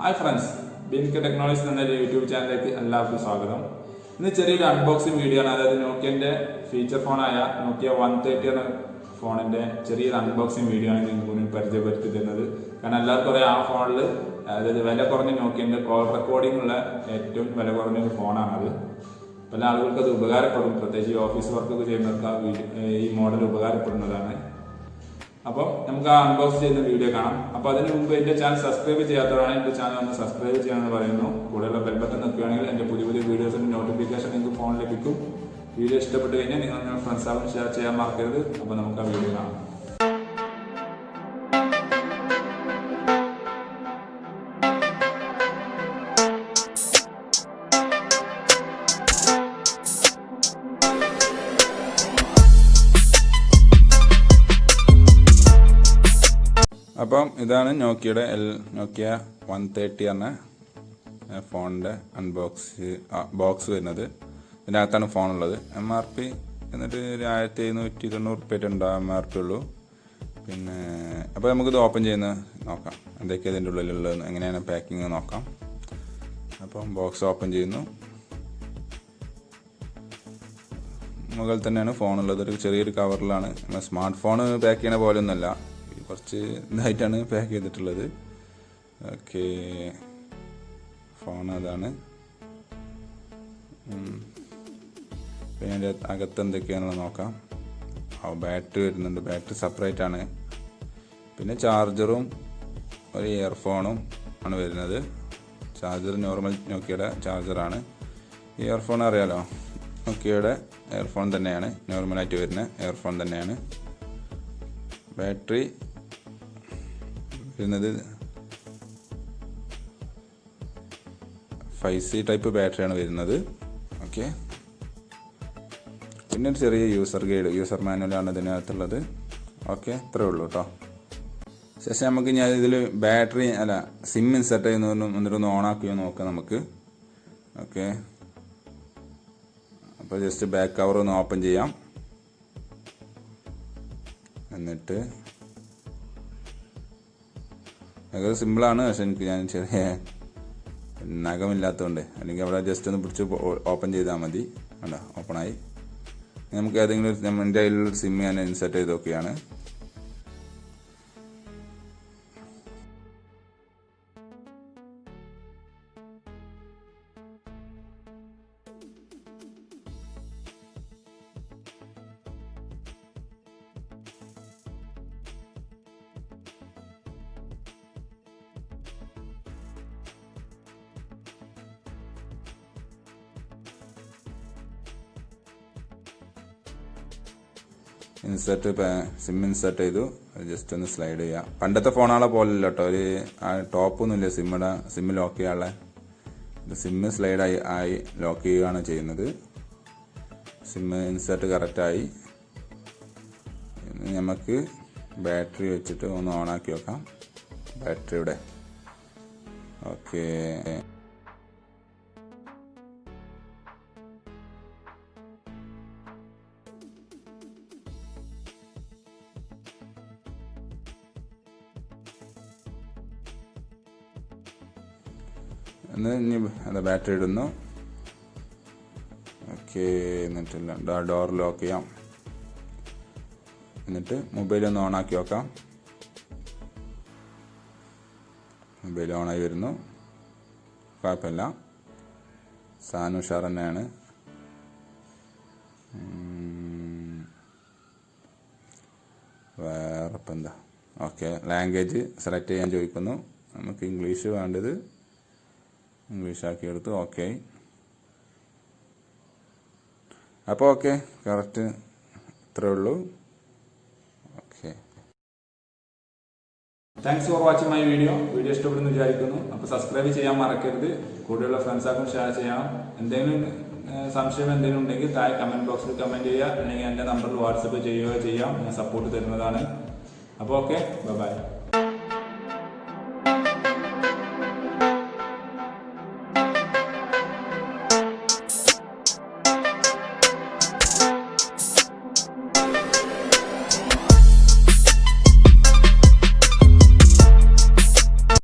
Hi friends, Nokia Technologies എന്ന YouTube ചാനലിലേക്ക് എല്ലാവർക്കും സ്വാഗതം. ഇന്ന് ചെറിയൊരു അൺബോക്സിംഗ് വീഡിയോ ആണ്. അതായത് നോക്കിയന്റെ ഫീച്ചർ ഫോണായ നോക്കിയ 130 എന്ന ഫോണിന്റെ ചെറിയൊരു അൺബോക്സിംഗ് വീഡിയോ ആണ് നിങ്ങൾക്ക് മുന്നിൽ പരിചയപ്പെടുത്തി തരുന്നത്. കാരണം എല്ലാവർക്കും അറിയാം ആ ഫോണിൽ അതായത് വില കുറഞ്ഞ നോക്കിയന്റെ കോൾ റെക്കോർഡിംഗ് ഉള്ള ഏറ്റവും വില കുറഞ്ഞ ഒരു ഫോണാണത്. പല ആളുകൾക്ക് അത് ഉപകാരപ്പെടും, പ്രത്യേകിച്ച് ഈ ഓഫീസ് വർക്കൊക്കെ ചെയ്യുന്നവർക്ക് ഈ മോഡൽ ഉപകാരപ്പെടുന്നതാണ്. അപ്പോൾ നമുക്ക് ആ അൺബോക്സ് ചെയ്യുന്ന വീഡിയോ കാണാം. അപ്പോൾ അതിന് മുമ്പ് എൻ്റെ ചാനൽ സബ്സ്ക്രൈബ് ചെയ്യാത്തവരാണ് എൻ്റെ ചാനൽ ഒന്ന് സബ്സ്ക്രൈബ് ചെയ്യാമെന്ന് പറയുന്നു. കൂടെയുള്ള ബെൽ ബട്ടൺ നിൽക്കുകയാണെങ്കിൽ എൻ്റെ പുതിയ പുതിയ വീഡിയോസിൻ്റെ നോട്ടിഫിക്കേഷൻ നിങ്ങൾക്ക് ഫോണിൽ ലഭിക്കും. വീഡിയോ ഇഷ്ടപ്പെട്ട് കഴിഞ്ഞാൽ നിങ്ങൾ നിങ്ങളുടെ ഫ്രണ്ട്സാകും ഷെയർ ചെയ്യാൻ മറക്കരുത്. അപ്പോൾ നമുക്ക് ആ വീഡിയോ കാണാം. അപ്പം ഇതാണ് നോക്കിയുടെ നോക്കിയ 130 എന്ന ഫോണിൻ്റെ ബോക്സ് വരുന്നത്. ഇതിൻ്റെ അകത്താണ് ഫോണുള്ളത്. MRP എന്നിട്ട് 1790 ഉണ്ടാവും MRP ഉള്ളൂ. പിന്നെ അപ്പോൾ നമുക്കിത് ഓപ്പൺ ചെയ്യുന്ന നോക്കാം, എന്തൊക്കെയാണ് ഇതിൻ്റെ ഉള്ളിലുള്ളത്, എങ്ങനെയാണ് പാക്കിങ് നോക്കാം. അപ്പം ബോക്സ് ഓപ്പൺ ചെയ്യുന്നു. മുകളിൽ തന്നെയാണ് ഫോണുള്ളത്. ഒരു ചെറിയൊരു കവറിലാണ്. സ്മാർട്ട് ഫോൺ പാക്ക് ചെയ്യണ പോലെ ഒന്നുമല്ല, കുറച്ച് ഇതായിട്ടാണ് പാക്ക് ചെയ്തിട്ടുള്ളത്. ഓക്കെ, ഫോൺ അതാണ്. പിന്നെ അതിൻ്റെ അകത്ത് എന്തൊക്കെയാണെന്ന് നോക്കാം. ബാറ്ററി വരുന്നുണ്ട്, ബാറ്ററി സെപ്പറേറ്റ് ആണ്. പിന്നെ ചാർജറും ഒരു ഇയർഫോണും ആണ് വരുന്നത്. ചാർജർ നോർമൽ നോക്കിയുടെ ചാർജറാണ്. ഇയർഫോൺ അറിയാലോ, നോക്കിയുടെ ഇയർഫോൺ തന്നെയാണ്, നോർമലായിട്ട് വരുന്ന ഇയർഫോൺ തന്നെയാണ്. ബാറ്ററി വരുന്നത് 5C ടൈപ്പ് ബാറ്ററിയാണ് വരുന്നത്. ഓക്കെ, പിന്നെ ഒരു ചെറിയ യൂസർ മാനുവലാണ് ഇതിനകത്തുള്ളത്. ഓക്കെ, ഇത്രേ ഉള്ളൂ കേട്ടോ. ശേഷം നമുക്ക് ഞാൻ ഇതിൽ ബാറ്ററി സിം ഇൻസെർട്ട് ചെയ്യുന്ന എന്നിട്ടൊന്ന് ഓണാക്കിയോ നോക്കാം നമുക്ക്. ഓക്കെ, അപ്പോൾ ജസ്റ്റ് ബാക്ക് കവർ ഒന്ന് ഓപ്പൺ ചെയ്യാം. എന്നിട്ട് അത് സിമ്പിളാണ്, പക്ഷെ ഞാൻ ചെറിയ നഖമില്ലാത്തതുകൊണ്ട്, അല്ലെങ്കിൽ അവിടെ ജസ്റ്റ് ഒന്ന് പിടിച്ച് ഓപ്പൺ ചെയ്താൽ മതി. അല്ല, ഓപ്പണായി. നമുക്ക് ഏതെങ്കിലും എൻ്റെ കയ്യിലുള്ളൊരു സിം ഞാൻ ഇൻസെർട്ട് ചെയ്ത് നോക്കിയാണ്. സിം ഇൻസെർട്ട് ചെയ്തു. ജസ്റ്റ് ഒന്ന് സ്ലൈഡ് ചെയ്യാം. പണ്ടത്തെ ഫോണുകളെ പോലെയല്ല കേട്ടോ, ഒരു ടോപ്പൊന്നുമില്ല സിമ്മ് ലോക്ക് ചെയ്യാനുള്ള. സിമ്മ് സ്ലൈഡ് ആയി ലോക്ക് ചെയ്യുകയാണ് ചെയ്യുന്നത്. സിമ്മ് ഇൻസെർട്ട് കറക്റ്റായി. നമുക്ക് ബാറ്ററി വെച്ചിട്ട് ഒന്ന് ഓണാക്കി വെക്കാം, ബാറ്ററിയുടെ. ഓക്കെ, ഇനി ബാറ്ററി ഇടുന്നു. ഓക്കെ, എന്നിട്ടില്ല ഡോർ ലോക്ക് ചെയ്യാം. എന്നിട്ട് മൊബൈൽ ഒന്ന് ഓണാക്കി നോക്കാം. മൊബൈൽ ഓണായി വരുന്നു, കുഴപ്പമില്ല. സാധനം ഉഷാർ തന്നെയാണ്. വേറെ ഇപ്പം എന്താ. ഓക്കെ, ലാംഗ്വേജ് സെലക്ട് ചെയ്യാൻ ചോദിക്കുന്നു. നമുക്ക് ഇംഗ്ലീഷ് വേണ്ടത് ഇംഗ്ലീഷാക്കി എടുത്തു. ഓക്കെ, അപ്പോൾ ഓക്കെ, കറക്റ്റ് ഇത്രേ ഉള്ളൂ. Okay, thanks for watching my video ഇഷ്ടപ്പെടുന്നു വിചാരിക്കുന്നു. അപ്പോൾ സബ്സ്ക്രൈബ് ചെയ്യാൻ മറക്കരുത്. കൂടെയുള്ള ഫ്രണ്ട്സാക്കും ഷെയർ ചെയ്യാം. എന്തെങ്കിലും സംശയം എന്തെങ്കിലും ഉണ്ടെങ്കിൽ താഴെ കമൻറ്റ് ബോക്സിൽ കമൻറ്റ് ചെയ്യുക, അല്ലെങ്കിൽ എൻ്റെ നമ്പറിൽ വാട്സപ്പ് ചെയ്യുകയോ ചെയ്യാം. ഞാൻ സപ്പോർട്ട് തരുന്നതാണ്. അപ്പോൾ ഓക്കെ, ബൈ.